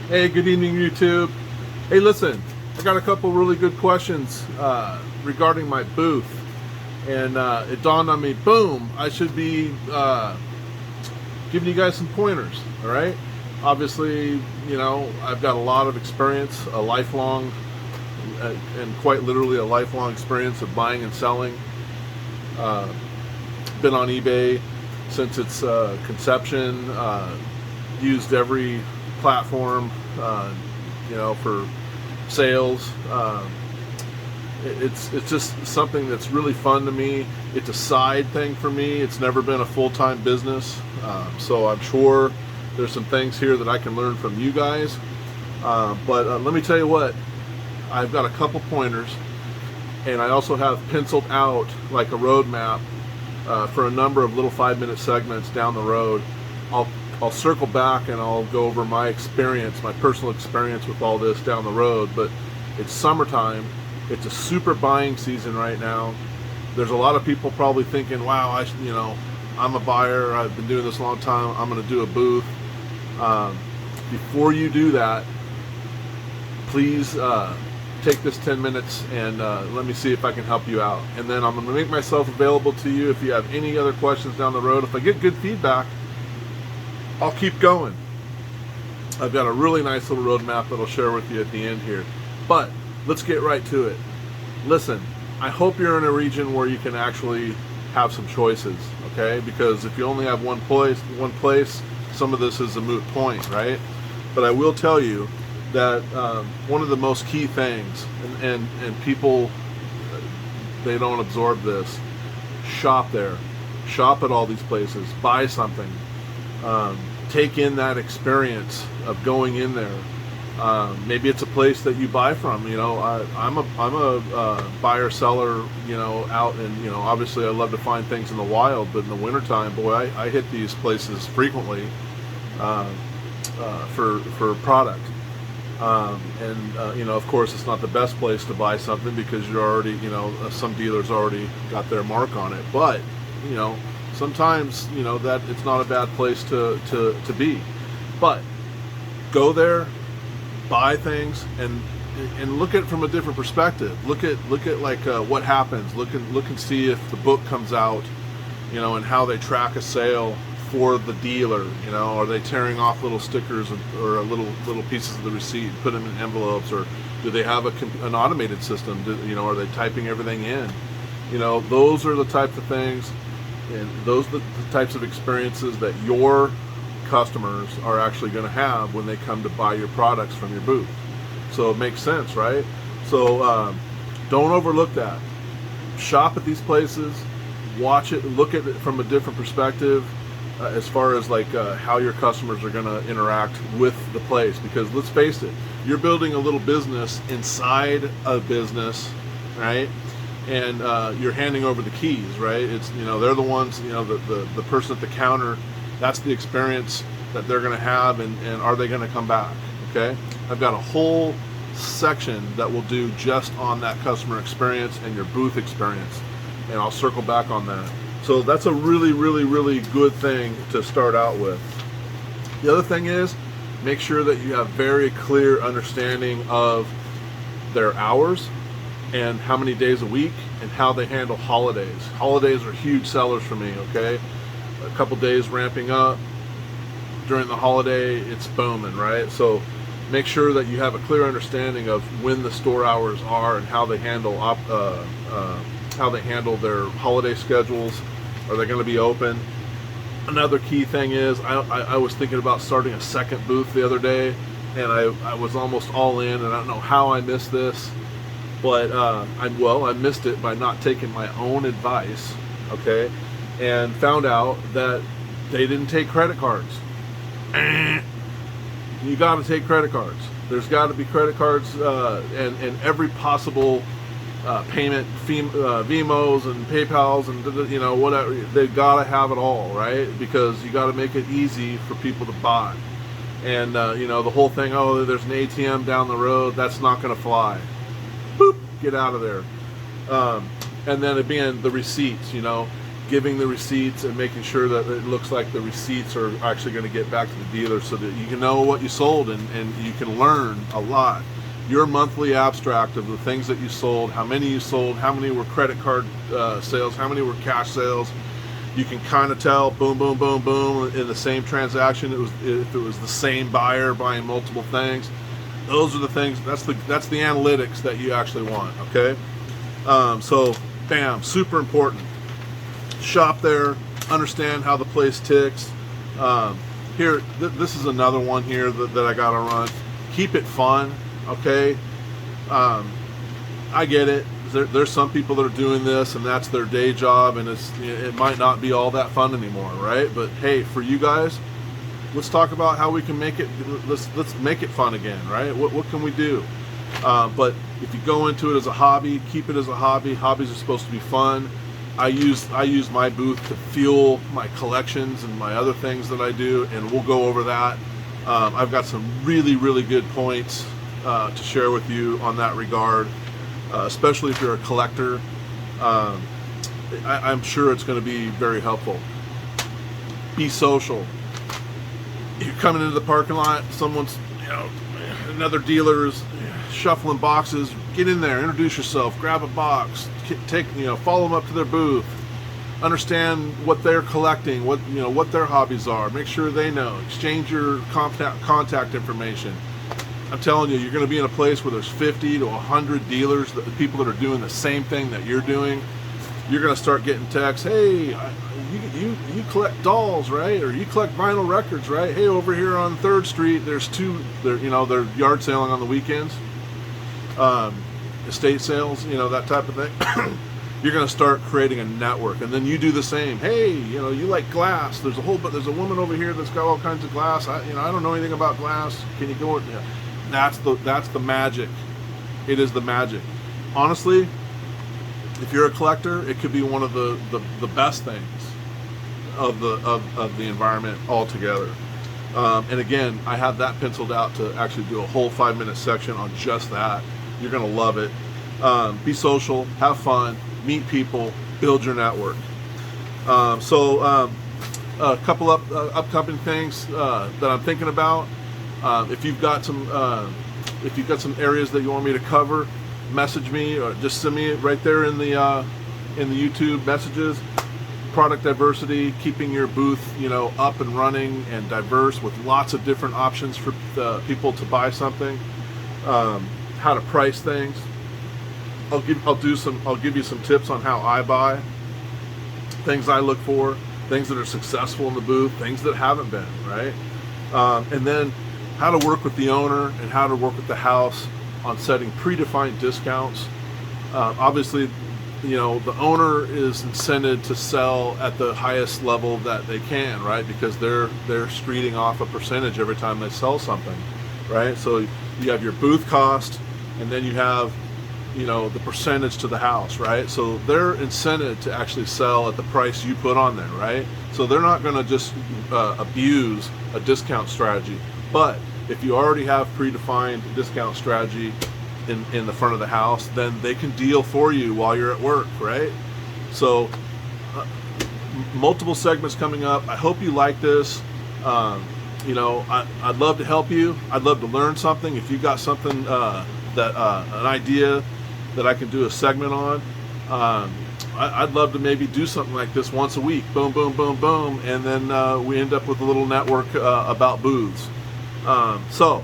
Hey, good evening, YouTube. Hey, listen, I got a couple really good questions regarding my booth, and it dawned on me, boom, I should be giving you guys some pointers, all right? Obviously, you know, I've got a lot of experience, a lifelong, and quite literally a lifelong experience of buying and selling. Been on eBay since its conception, used every platform, you know, for sales. It's just something that's really fun to me. It's a side thing for me. It's never been a full-time business, so I'm sure there's some things here that I can learn from you guys. But let me tell you what, I've got a couple pointers, and I also have penciled out like a roadmap for a number of little 5-minute segments down the road. I'll circle back and I'll go over my experience, my personal experience with all this down the road. But it's summertime. It's a super buying season right now. There's a lot of people probably thinking, wow, you know, I'm a buyer. I've been doing this a long time. I'm going to do a booth. Before you do that, please take this 10 minutes and let me see if I can help you out. And then I'm going to make myself available to you if you have any other questions down the road. If I get good feedback, I'll keep going. I've got a really nice little roadmap that I'll share with you at the end here. But let's get right to it. Listen, I hope you're in a region where you can actually have some choices, okay? Because if you only have one place, some of this is a moot point, right? But I will tell you that one of the most key things, and people, they don't absorb this, shop there. Shop at all these places. Buy something. Take in that experience of going in there. Maybe it's a place that you buy from. You know, I'm a buyer seller. You know, out and you know, obviously I love to find things in the wild, but in the wintertime, boy, I hit these places frequently for product. You know, of course, it's not the best place to buy something because you're already, you know, some dealers already got their mark on it. But you know, sometimes, you know, that it's not a bad place to be. But go there, buy things, and look at it from a different perspective. Look at like what happens. Look and see if the book comes out, you know, and how they track a sale for the dealer. You know, are they tearing off little stickers or little pieces of the receipt, put them in envelopes, or do they have an automated system? You know, are they typing everything in? You know, those are the types of things. And those are the types of experiences that your customers are actually going to have when they come to buy your products from your booth. So it makes sense, right? So don't overlook that. Shop at these places, watch it, look at it from a different perspective as far as like how your customers are going to interact with the place. Because let's face it, you're building a little business inside a business, right? And you're handing over the keys, right? It's, you know, they're the ones, you know, the person at the counter, that's the experience that they're going to have, and are they going to come back, okay? I've got a whole section that will do just on that customer experience and your booth experience, and I'll circle back on that. So that's a really, really, really good thing to start out with. The other thing is, make sure that you have very clear understanding of their hours, and how many days a week, and how they handle holidays. Holidays are huge sellers for me, okay? A couple days ramping up. During the holiday, it's booming, right? So make sure that you have a clear understanding of when the store hours are and how they handle their holiday schedules. Are they going to be open? Another key thing is, I was thinking about starting a second booth the other day, and I was almost all in, and I don't know how I missed this. But I missed it by not taking my own advice, okay, and found out that they didn't take credit cards. You got to take credit cards. There's got to be credit cards and every possible payment, Vimos and PayPals and, you know, whatever. They've got to have it all, right? Because you got to make it easy for people to buy. And, you know, the whole thing, oh, there's an ATM down the road, that's not going to fly. Boop, get out of there. And then again, the receipts, you know, giving the receipts and making sure that it looks like the receipts are actually going to get back to the dealer so that you can know what you sold, and you can learn a lot. Your monthly abstract of the things that you sold, how many you sold, how many were credit card sales, how many were cash sales. You can kind of tell, boom, boom, boom, boom, in the same transaction, if it was the same buyer buying multiple things. Those are the things, that's the analytics that you actually want, okay? So, bam, super important. Shop there, understand how the place ticks. Here, this is another one here that I gotta run. Keep it fun, okay? I get it. There's some people that are doing this and that's their day job, and it might not be all that fun anymore, right? But hey, for you guys, let's talk about how we can make it. Let's make it fun again, right? What can we do? But if you go into it as a hobby, keep it as a hobby. Hobbies are supposed to be fun. I use my booth to fuel my collections and my other things that I do, and we'll go over that. I've got some really, really good points to share with you on that regard, especially if you're a collector. I'm sure it's going to be very helpful. Be social. You're coming into the parking lot, someone's, another dealer's shuffling boxes. Get in there, introduce yourself, grab a box, follow them up to their booth, understand what they're collecting, what their hobbies are. Make sure they know. Exchange your contact information. I'm telling you, you're going to be in a place where there's 50 to 100 dealers, people that are doing the same thing that you're doing. You're going to start getting texts. Hey, you collect dolls, right? Or you collect vinyl records, right? Hey, over here on 3rd Street, there's they're yard sailing on the weekends, estate sales, that type of thing. You're going to start creating a network, and then you do the same. Hey, you like glass. There's a woman over here that's got all kinds of glass. I don't know anything about glass. Can you go? That's the magic. It is the magic. Honestly, if you're a collector, it could be one of the best things of the environment altogether. And again, I have that penciled out to actually do a whole 5-minute section on just that. You're going to love it. Be social, have fun, meet people, build your network. A couple upcoming things that I'm thinking about. If you've got some areas that you want me to cover, message me or just send me it right there in the YouTube messages. Product diversity, keeping your booth up and running and diverse with lots of different options for people to buy something. How to price things. I'll give you some tips on how I buy, things I look for, things that are successful in the booth, things that haven't been, right? And then how to work with the owner and how to work with the house on setting predefined discounts. Obviously, the owner is incented to sell at the highest level that they can, right? Because they're streeting off a percentage every time they sell something, right? So you have your booth cost, and then you have the percentage to the house, right? So they're incented to actually sell at the price you put on there, right? So they're not going to just abuse a discount strategy. But if you already have predefined discount strategy in the front of the house, then they can deal for you while you're at work, right? So multiple segments coming up. I hope you like this. I'd love to help you. I'd love to learn something. If you've got something an idea that I can do a segment on, I'd love to maybe do something like this once a week. Boom, boom, boom, boom, and then we end up with a little network about booths. So,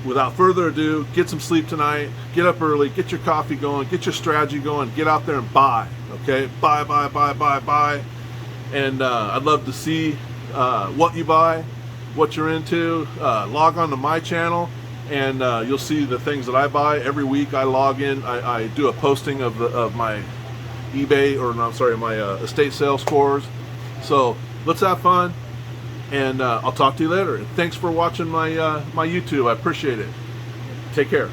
without further ado, get some sleep tonight. Get up early. Get your coffee going. Get your strategy going. Get out there and buy. Okay, buy. And I'd love to see what you buy, what you're into. Log on to my channel, and you'll see the things that I buy. Every week I log in. I do a posting of my eBay, my estate sales scores. So let's have fun, and I'll talk to you later. And thanks for watching my YouTube. I appreciate it. Take care.